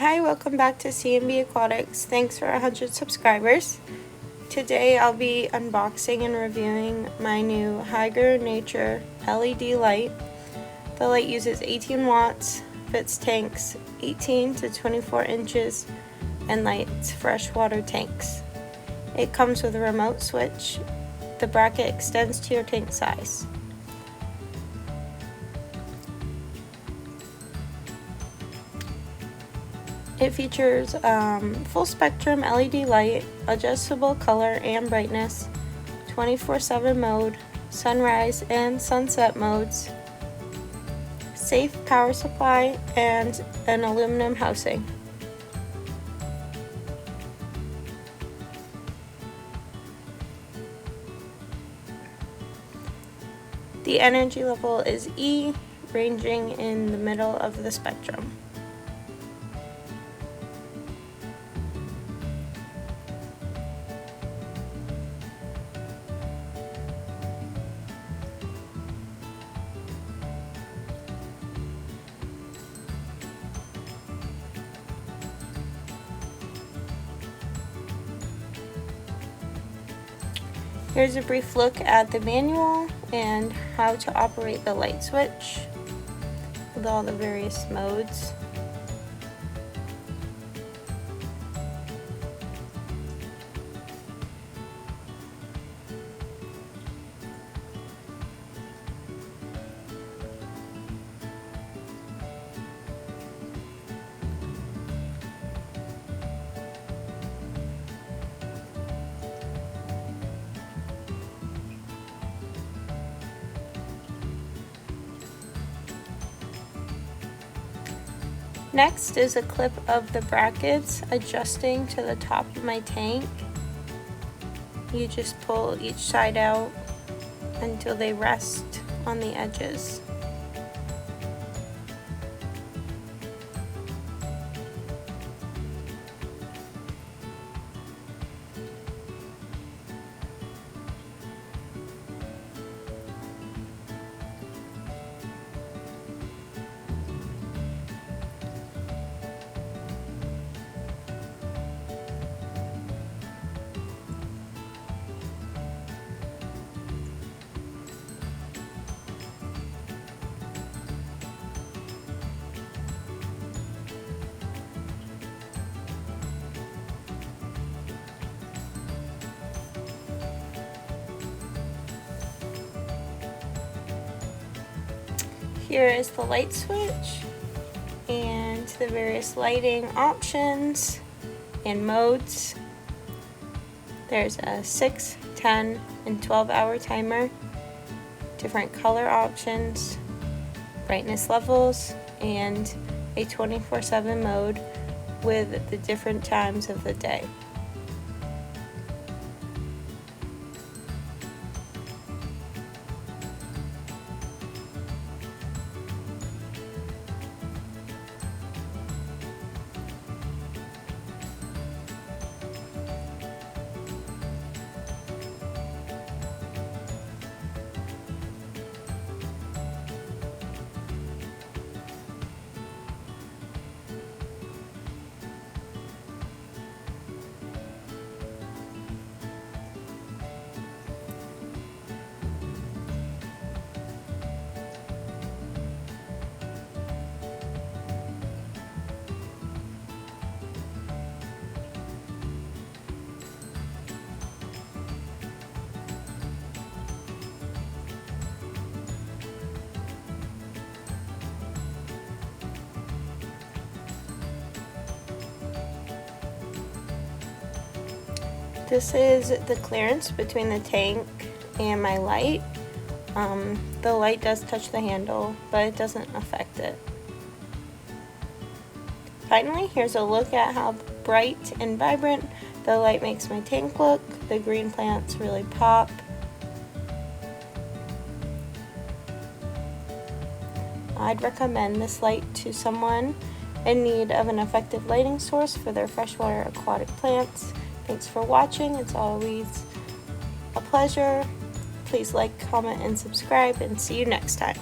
Hi, welcome back to C&B Aquatics. Thanks for 100 subscribers. Today I'll be unboxing and reviewing my new Higher Nature LED light. The light uses 18 watts, fits tanks 18 to 24 inches, and lights freshwater tanks. It comes with a remote switch. The bracket extends to your tank size. It features full spectrum LED light, adjustable color and brightness, 24/7 mode, sunrise and sunset modes, safe power supply, and an aluminum housing. The energy level is E, ranging in the middle of the spectrum. Here's a brief look at the manual and how to operate the light switch with all the various modes. Next is a clip of the brackets adjusting to the top of my tank. You just pull each side out until they rest on the edges. Here is the light switch and the various lighting options and modes. There's a 6, 10, and 12-hour timer, different color options, brightness levels, and a 24/7 mode with the different times of the day. This is the clearance between the tank and my light. The light does touch the handle, but it doesn't affect it. Finally, here's a look at how bright and vibrant the light makes my tank look. The green plants really pop. I'd recommend this light to someone in need of an effective lighting source for their freshwater aquatic plants. Thanks for watching. It's always a pleasure. Please like, comment, and subscribe, and see you next time.